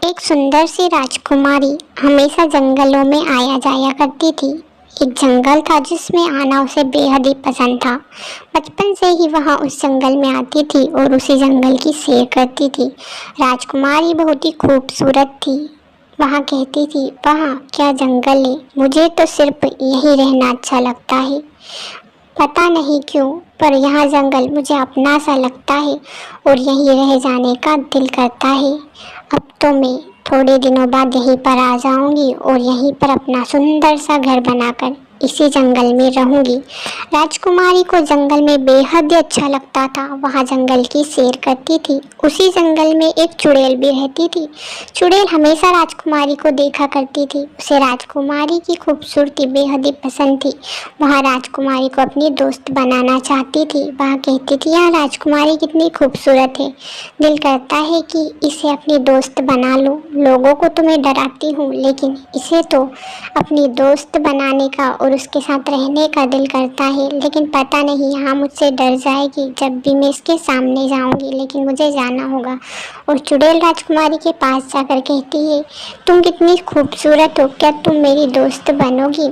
एक सुंदर सी राजकुमारी हमेशा जंगलों में आया जाया करती थी। एक जंगल था जिसमें आना उसे बेहद ही पसंद था। बचपन से ही वह उस जंगल में आती थी और उसी जंगल की सैर करती थी। राजकुमारी बहुत ही खूबसूरत थी। वह कहती थी, वाह क्या जंगल है, मुझे तो सिर्फ यहीं रहना अच्छा लगता है। पता नहीं क्यों, पर यहाँ जंगल मुझे अपना सा लगता है और यहीं रह जाने का दिल करता है। अब तो मैं थोड़े दिनों बाद यहीं पर आ जाऊंगी और यहीं पर अपना सुंदर सा घर बनाकर इसी जंगल में रहूंगी। राजकुमारी को जंगल में बेहद ही अच्छा लगता था। वहाँ जंगल की सैर करती थी। उसी जंगल में एक चुड़ैल भी रहती थी। चुड़ैल हमेशा राजकुमारी को देखा करती थी। उसे राजकुमारी की खूबसूरती बेहद ही पसंद थी। वह राजकुमारी को अपनी दोस्त बनाना चाहती थी। वह कहती थी, यह राजकुमारी कितनी खूबसूरत है, दिल करता है कि इसे अपनी दोस्त बना लो। लोगों को तो मैं डराती हूँ, लेकिन इसे तो अपनी दोस्त बनाने का और उसके साथ रहने का दिल करता है। लेकिन पता नहीं यहाँ मुझसे डर जाएगी जब भी मैं इसके सामने जाऊँगी, लेकिन मुझे जाना होगा। और चुड़ैल राजकुमारी के पास जाकर कहती है, तुम कितनी खूबसूरत हो, क्या तुम मेरी दोस्त बनोगी?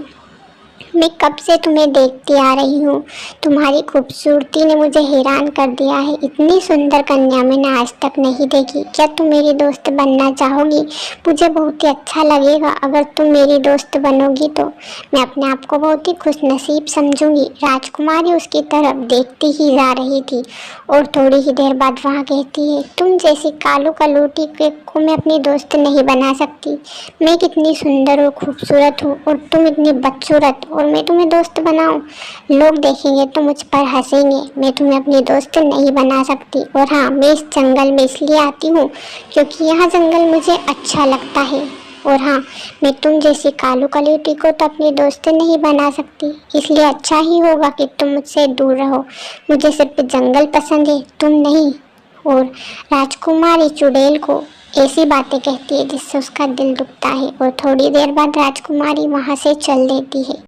मैं कब से तुम्हें देखती आ रही हूँ। तुम्हारी खूबसूरती ने मुझे हैरान कर दिया है। इतनी सुंदर कन्या मैंने आज तक नहीं देखी। क्या तुम मेरी दोस्त बनना चाहोगी? मुझे बहुत ही अच्छा लगेगा अगर तुम मेरी दोस्त बनोगी तो। मैं अपने आप को बहुत ही खुशनसीब समझूंगी। राजकुमारी उसकी तरफ देखती ही जा रही थी और थोड़ी ही देर बाद वह कहती है, तुम जैसी कालू कलूटी को मैं अपनी दोस्त नहीं बना सकती। मैं कितनी सुंदर और खूबसूरत हूँ और तुम इतनी बदसूरत, और मैं तुम्हें दोस्त बनाऊं? लोग देखेंगे तो मुझ पर हंसेंगे। मैं तुम्हें अपनी दोस्त नहीं बना सकती। और हाँ, मैं इस जंगल में इसलिए आती हूँ क्योंकि यह जंगल मुझे अच्छा लगता है। और हाँ, मैं तुम जैसी कालू कलूटी को तो अपनी दोस्त नहीं बना सकती, इसलिए अच्छा ही होगा कि तुम मुझसे दूर रहो। मुझे सिर्फ जंगल पसंद है, तुम नहीं। और राजकुमारी चुड़ैल को ऐसी बातें कहती है जिससे उसका दिल दुखता है और थोड़ी देर बाद राजकुमारी वहाँ से चल देती है।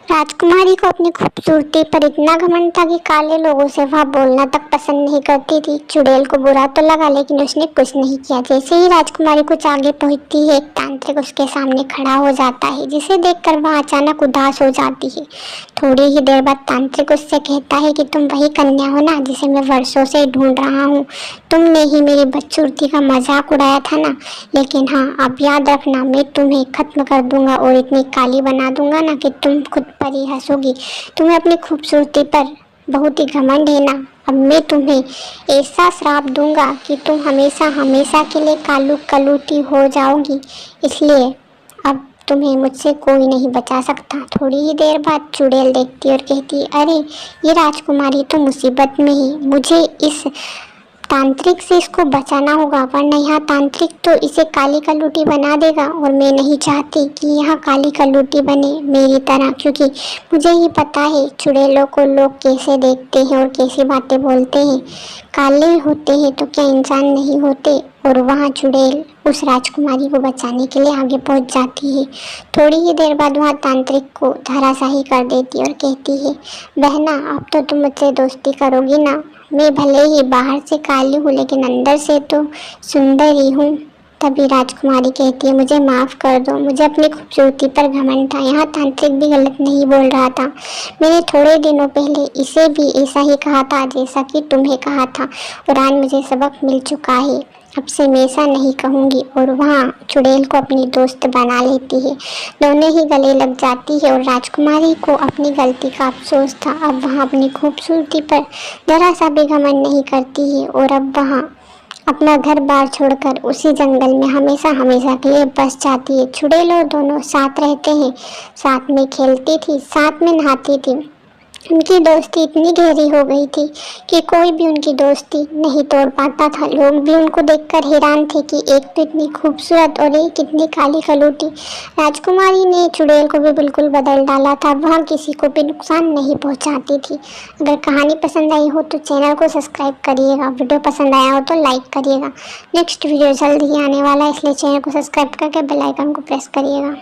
राजकुमारी को अपनी खूबसूरती पर इतना घमंड था कि काले लोगों से वह बोलना तक पसंद नहीं करती थी। चुड़ैल को बुरा तो लगा, लेकिन उसने कुछ नहीं किया। जैसे ही राजकुमारी कुछ आगे पहुंचती है, एक तांत्रिक उसके सामने खड़ा हो जाता है, जिसे देखकर वह अचानक उदास हो जाती है। थोड़ी ही देर बाद तांत्रिक उससे कहता है कि तुम वही कन्या हो ना जिसे मैं वर्षों से ढूंढ रहा हूँ। तुमने ही मेरी बदसूरती का मजाक उड़ाया था ना, लेकिन हाँ, अब याद रखना, मैं तुम्हें खत्म कर दूंगा और इतनी काली बना दूंगा ना कि तुम खुद पर ही हंसोगी। तुम्हें अपनी खूबसूरती पर बहुत ही घमंड है ना। अब मैं तुम्हें ऐसा श्राप दूंगा कि तुम हमेशा हमेशा के लिए कालू कलूटी हो जाओगी। इसलिए अब तुम्हें मुझसे कोई नहीं बचा सकता। थोड़ी ही देर बाद चुड़ैल देखती और कहती, अरे ये राजकुमारी तो मुसीबत में ही, मुझे इस तांत्रिक से इसको बचाना होगा, वरना यह तांत्रिक तो इसे काली कलूटी बना देगा। और मैं नहीं चाहती कि यह काली कलूटी बने मेरी तरह, क्योंकि मुझे ही पता है चुड़ैलों को लोग कैसे देखते हैं और कैसी बातें बोलते हैं। काले होते हैं तो क्या इंसान नहीं होते? और वहाँ चुड़ैल उस राजकुमारी को बचाने के लिए आगे पहुँच जाती है। थोड़ी ही देर बाद वहाँ तांत्रिक को धराशायी कर देती और कहती है, बहना अब तो तुम मुझसे दोस्ती करोगी ना। मैं भले ही बाहर से काली हूँ, लेकिन अंदर से तो सुंदर ही हूँ। तभी राजकुमारी कहती है, मुझे माफ़ कर दो, मुझे अपनी खूबसूरती पर घमंड था। यहाँ तांत्रिक भी गलत नहीं बोल रहा था। मैंने थोड़े दिनों पहले इसे भी ऐसा ही कहा था जैसा कि तुम्हें कहा था, और आज मुझे सबक मिल चुका है। अब से मैं ऐसा नहीं कहूँगी। और वहाँ चुड़ैल को अपनी दोस्त बना लेती है। दोनों ही गले लग जाती है और राजकुमारी को अपनी गलती का अफसोस था। अब वहाँ अपनी खूबसूरती पर जरा सा भी घमंड नहीं करती है और अब वहाँ अपना घर बार छोड़कर उसी जंगल में हमेशा हमेशा के लिए बस जाती है। चुड़ैल और दोनों साथ रहते हैं, साथ में खेलती थी, साथ में नहाती थी। उनकी दोस्ती इतनी गहरी हो गई थी कि कोई भी उनकी दोस्ती नहीं तोड़ पाता था। लोग भी उनको देखकर हैरान थे कि एक तो इतनी खूबसूरत और एक इतनी काली कलूटी। राजकुमारी ने चुड़ैल को भी बिल्कुल बदल डाला था। वह किसी को भी नुकसान नहीं पहुंचाती थी। अगर कहानी पसंद आई हो तो चैनल को सब्सक्राइब करिएगा, वीडियो पसंद आया हो तो लाइक करिएगा। नेक्स्ट वीडियो जल्द ही आने वाला है, इसलिए चैनल को सब्सक्राइब करके बेल आइकन को प्रेस करिएगा।